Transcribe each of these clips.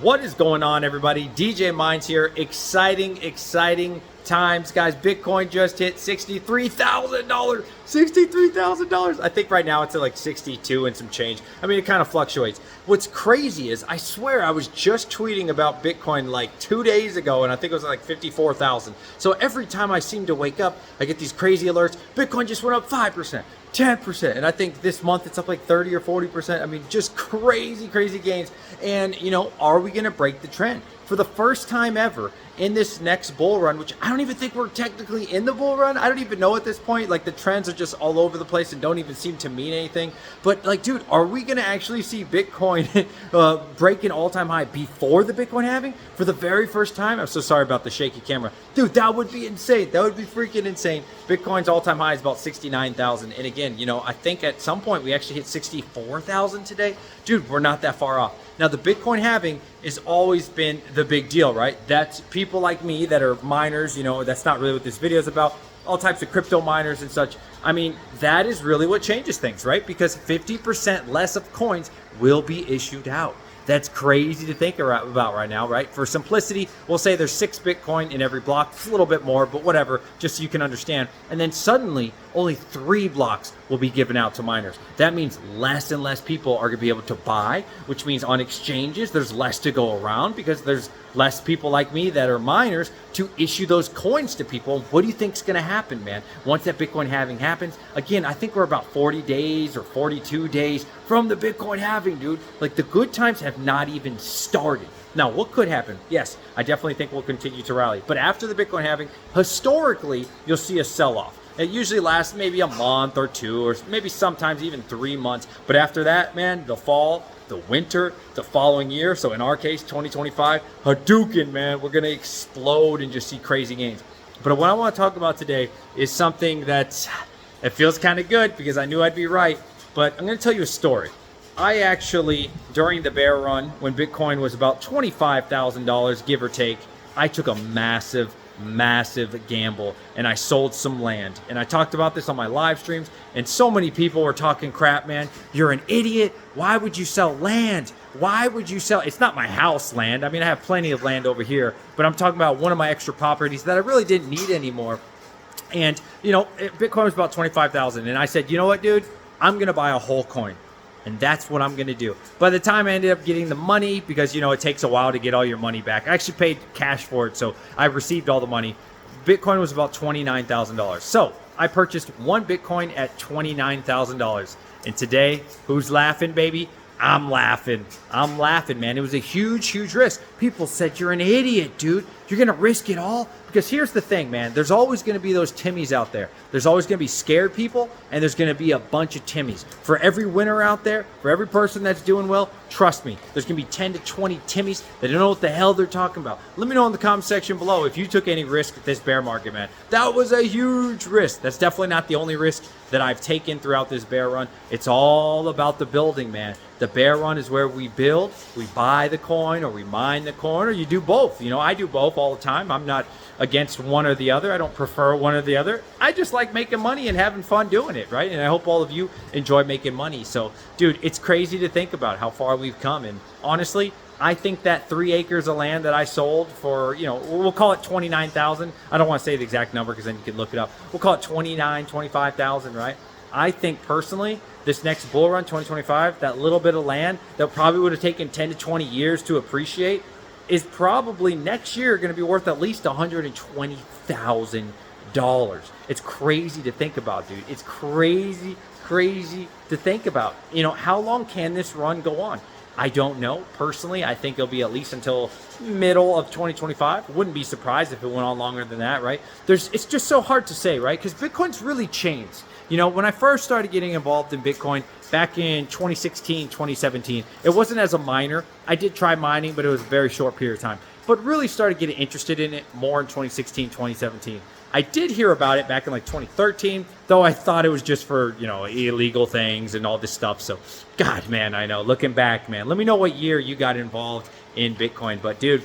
What is going on, everybody? DJ Mines here. Exciting times, guys. Bitcoin just hit $63,000. $63,000. I think right now it's at like 62 and some change. I mean, it kind of fluctuates. What's crazy is, I swear I was just tweeting about Bitcoin like 2 days ago, and I think it was like 54,000. So every time I seem to wake up, I get these crazy alerts. Bitcoin just went up 5%. 10%, and I think this month it's up like 30 or 40%. I mean, just crazy gains. And you know, are we gonna break the trend for the first time ever in this next bull run, which I don't even think we're technically in the bull run? I don't even know at this point. Like, the trends are just all over the place and don't even seem to mean anything. But like, dude, are we gonna actually see Bitcoin break an all-time high before the Bitcoin halving for the very first time? I'm so sorry about the shaky camera, dude. That would be insane. That would be freaking insane. Bitcoin's all-time high is about 69,000, and again, you know, I think at some point we actually hit 64,000 today. Dude, we're not that far off. Now, the Bitcoin halving has always been the big deal, right? That's people like me that are miners, you know, that's not really what this video is about. All types of crypto miners and such. I mean, that is really what changes things, right? Because 50% less of coins will be issued out. That's crazy to think about right now, right? For simplicity, we'll say there's 6 Bitcoin in every block. It's a little bit more, but whatever, just so you can understand. And then suddenly, only 3 blocks will be given out to miners. That means less and less people are gonna be able to buy, which means on exchanges, there's less to go around because there's less people like me that are miners to issue those coins to people. What do you think's gonna happen, man? Once that Bitcoin halving happens, again, I think we're about 40 days or 42 days from the Bitcoin halving, dude. Like, the good times have not even started. Now, what could happen? Yes, I definitely think we'll continue to rally. But after the Bitcoin halving, historically, you'll see a sell-off. It usually lasts maybe a month or 2, or maybe sometimes even 3 months. But after that, man, the fall, the winter, the following year, so in our case, 2025, Hadouken, man, we're gonna explode and just see crazy gains. But what I wanna talk about today is something that it feels kind of good because I knew I'd be right, but I'm gonna tell you a story. I actually, during the bear run, when Bitcoin was about $25,000, give or take, I took a massive gamble and I sold some land. And I talked about this on my live streams, and so many people were talking crap, man. You're an idiot. Why would you sell land? Why would you sell? It's not my house land. I mean, I have plenty of land over here, but I'm talking about one of my extra properties that I really didn't need anymore. And you know, Bitcoin was about 25,000, and I said, you know what, dude, I'm gonna buy a whole coin. And that's what I'm gonna do. By the time I ended up getting the money, because you know it takes a while to get all your money back, I actually paid cash for it, so I received all the money. Bitcoin was about $29,000. So I purchased 1 Bitcoin at $29,000. And today, who's laughing, baby? I'm laughing, man. It was a huge risk. People said, you're an idiot, dude. You're gonna risk it all? Because here's the thing, man. There's always gonna be those Timmies out there. There's always gonna be scared people, and there's gonna be a bunch of Timmies. For every winner out there, for every person that's doing well, trust me, there's gonna be 10 to 20 Timmies that don't know what the hell they're talking about. Let me know in the comment section below if you took any risk with this bear market, man. That was a huge risk. That's definitely not the only risk that I've taken throughout this bear run. It's all about the building, man. The bear run is where we build, we buy the coin, or we mine the coin, or you do both. You know, I do both all the time. I'm not against one or the other. I don't prefer one or the other. I just like making money and having fun doing it, right? And I hope all of you enjoy making money. So, dude, it's crazy to think about how far we've come. And honestly, I think that 3 acres of land that I sold for, you know, we'll call it 29,000. I don't want to say the exact number because then you can look it up. We'll call it 25,000, right? I think personally, this next bull run, 2025, that little bit of land that probably would have taken 10 to 20 years to appreciate is probably next year going to be worth at least $120,000. It's crazy to think about, dude. It's crazy to think about. You know, how long can this run go on? I don't know. Personally, I think it'll be at least until middle of 2025. Wouldn't be surprised if it went on longer than that, right? It's just so hard to say, right? Because Bitcoin's really changed. You know, when I first started getting involved in Bitcoin back in 2016, 2017, it wasn't as a miner. I did try mining, but it was a very short period of time. But really started getting interested in it more in 2016, 2017. I did hear about it back in like 2013, though I thought it was just for, you know, illegal things and all this stuff. So, God, man, I know. Looking back, man, let me know what year you got involved in Bitcoin. But, dude,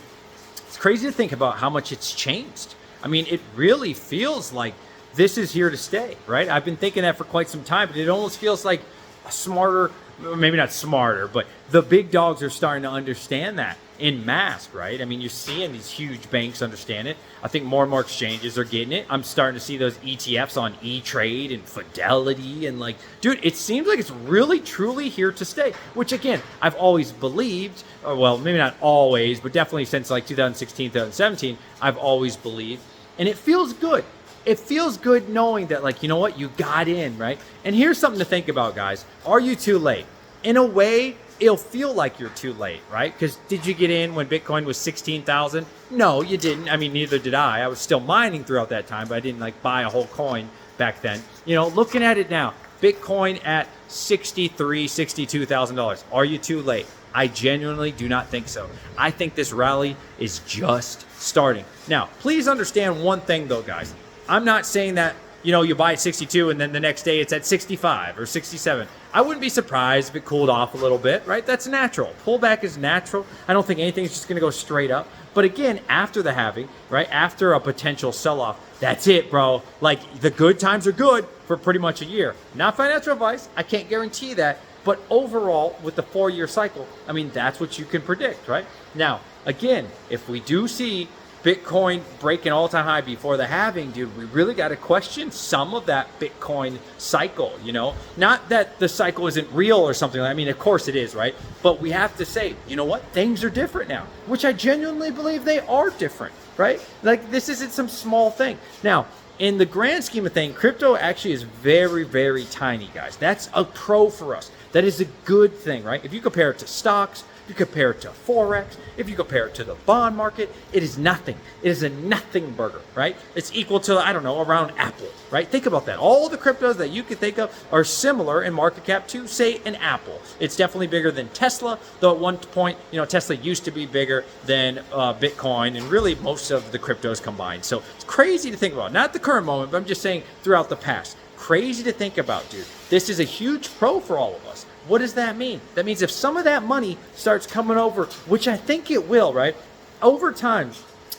it's crazy to think about how much it's changed. I mean, it really feels like this is here to stay, right? I've been thinking that for quite some time, but it almost feels like a smarter, maybe not smarter, but the big dogs are starting to understand that in mass, right? I mean, you're seeing these huge banks understand it. I think more and more exchanges are getting it. I'm starting to see those ETFs on E-Trade and Fidelity, and like, dude, it seems like it's really truly here to stay, which again, I've always believed, or well, maybe not always, but definitely since like 2016, 2017, I've always believed, and it feels good. It feels good knowing that, like, you know what, you got in, right? And here's something to think about, guys. Are you too late? In a way, it'll feel like you're too late, right? Because did you get in when Bitcoin was 16,000? No, you didn't. I mean, neither did I. I was still mining throughout that time, but I didn't like buy a whole coin back then. You know, looking at it now, Bitcoin at $63,000, $62,000. Are you too late? I genuinely do not think so. I think this rally is just starting. Now, please understand one thing though, guys. I'm not saying that, you know, you buy at 62 and then the next day it's at 65 or 67. I wouldn't be surprised if it cooled off a little bit, right? That's natural. Pullback is natural. I don't think anything's just going to go straight up. But again, after the halving, right, after a potential sell-off, that's it, bro. Like, the good times are good for pretty much a year. Not financial advice. I can't guarantee that. But overall, with the 4-year cycle, I mean, that's what you can predict, right? Now, again, if we do see Bitcoin break an all-time high before the halving, dude, we really got to question some of that Bitcoin cycle, you know? Not that the cycle isn't real or something. I mean, of course it is, right? But we have to say, you know what? Things are different now, which I genuinely believe they are different, right? Like, this isn't some small thing. Now, in the grand scheme of things, crypto actually is very, very tiny, guys. That's a pro for us. That is a good thing, right? If you compare it to stocks, if you compare it to Forex, if you compare it to the bond market, it is nothing. It is a nothing burger, right? It's equal to, I don't know, around Apple, right? Think about that. All the cryptos that you can think of are similar in market cap to, say, an Apple. It's definitely bigger than Tesla, though at one point, you know, Tesla used to be bigger than Bitcoin and really most of the cryptos combined. So it's crazy to think about. Not at the current moment, but I'm just saying throughout the past. Crazy to think about, dude. This is a huge pro for all of us. What does that mean? That means if some of that money starts coming over, which I think it will, right? Over time,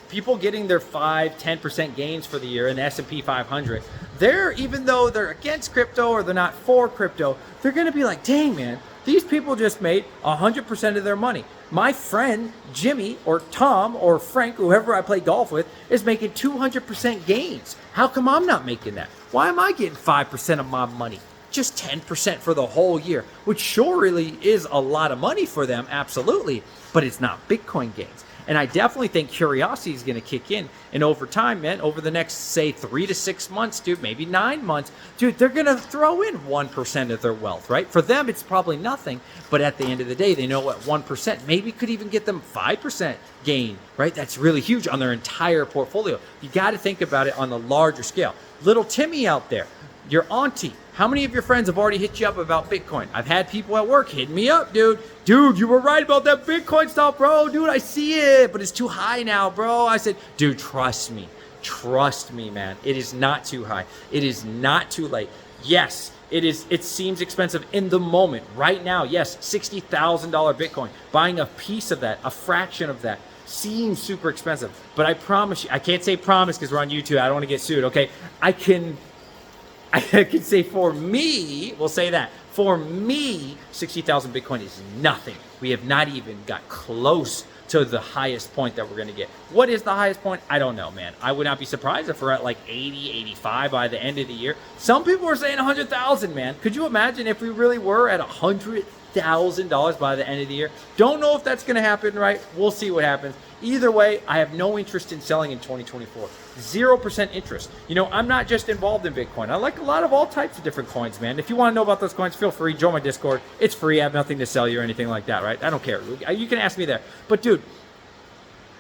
people getting their 5-10% gains for the year in the S&P 500, even though they're against crypto or they're not for crypto, they're going to be like, dang, man, these people just made 100% of their money. My friend Jimmy or Tom or Frank, whoever I play golf with, is making 200% gains. How come I'm not making that? Why am I getting 5% of my money? Just 10% for the whole year, which sure really is a lot of money for them, absolutely, but it's not Bitcoin gains. And I definitely think curiosity is going to kick in. And over time, man, over the next, say, 3 to 6 months, dude, maybe 9 months, dude, they're going to throw in 1% of their wealth, right? For them, it's probably nothing. But at the end of the day, they know what 1% maybe could even get them 5% gain, right? That's really huge on their entire portfolio. You got to think about it on the larger scale. Little Timmy out there, your auntie, how many of your friends have already hit you up about Bitcoin? I've had people at work hit me up, dude. Dude, you were right about that Bitcoin stuff, bro. Dude, I see it, but it's too high now, bro. I said, dude, trust me. Trust me, man. It is not too high. It is not too late. Yes, it is. It seems expensive in the moment. Right now, yes, $60,000 Bitcoin. Buying a piece of that, a fraction of that, seems super expensive. But I promise you, I can't say promise because we're on YouTube. I don't want to get sued, okay? I can say for me, we'll say that. For me, 60,000 Bitcoin is nothing. We have not even got close to the highest point that we're going to get. What is the highest point? I don't know, man. I would not be surprised if we're at like 80, 85 by the end of the year. Some people are saying 100,000, man. Could you imagine if we really were at $100,000 by the end of the year? Don't know if that's going to happen, right? We'll see what happens. Either way, I have no interest in selling in 2024. 0% interest. You know, I'm not just involved in Bitcoin. I like a lot of all types of different coins, man. If you want to know about those coins, feel free. Join my Discord. It's free. I have nothing to sell you or anything like that, right? I don't care. You can ask me there. But, dude,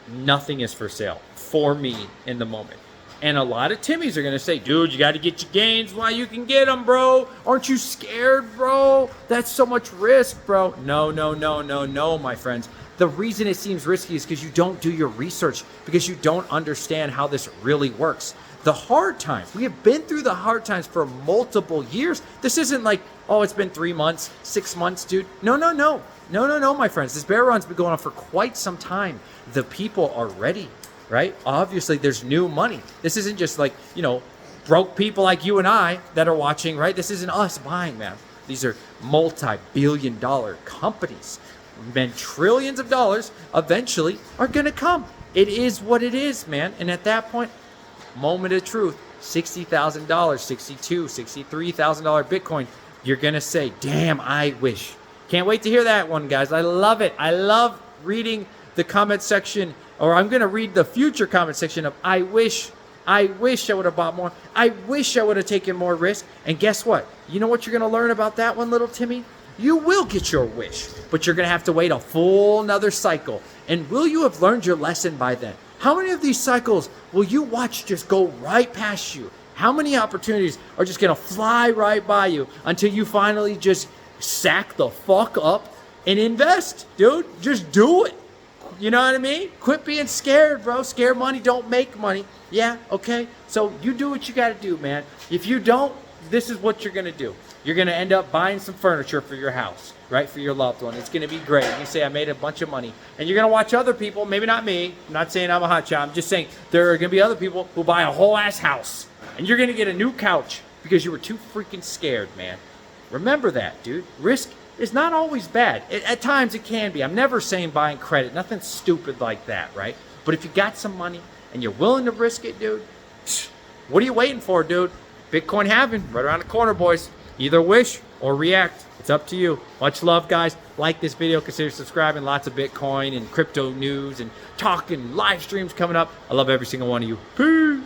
nothing is for sale for me in the moment. And a lot of Timmys are going to say, dude, you got to get your gains while you can get them, bro. Aren't you scared, bro? That's so much risk, bro. No, my friends. The reason it seems risky is because you don't do your research, because you don't understand how this really works. The hard times, we have been through the hard times for multiple years. This isn't like, oh, it's been 3 months, 6 months, dude. No, my friends. This bear run's been going on for quite some time. The people are ready, right? Obviously, there's new money. This isn't just like, you know, broke people like you and I that are watching, right? This isn't us buying, man. These are multi-billion-dollar companies. And trillions of dollars eventually are going to come. It is what it is, man. And at that point, moment of truth, $60,000, $62,000, $63,000 Bitcoin, you're going to say, damn, I wish. Can't wait to hear that one, guys. I love it. I love reading the comment section, or I'm going to read the future comment section of I wish I would have bought more. I wish I would have taken more risk. And guess what? You know what you're going to learn about that one, little Timmy? You will get your wish, but you're going to have to wait a full another cycle. And will you have learned your lesson by then? How many of these cycles will you watch just go right past you? How many opportunities are just going to fly right by you until you finally just sack the fuck up and invest, dude? Just do it. You know what I mean? Quit being scared, bro. Scared money don't make money. Yeah, okay? So you do what you got to do, man. If you don't, this is what you're going to do. You're going to end up buying some furniture for your house, right? For your loved one. It's going to be great. You say, I made a bunch of money. And you're going to watch other people, maybe not me. I'm not saying I'm a hotshot. I'm just saying there are going to be other people who buy a whole ass house. And you're going to get a new couch because you were too freaking scared, man. Remember that, dude. Risk is not always bad. At times it can be. I'm never saying buying credit. Nothing stupid like that, right? But if you got some money and you're willing to risk it, dude, what are you waiting for, dude? Bitcoin halving right around the corner, boys. Either wish or react. It's up to you. Much love, guys. Like this video. Consider subscribing. Lots of Bitcoin and crypto news and talking live streams coming up. I love every single one of you. Peace.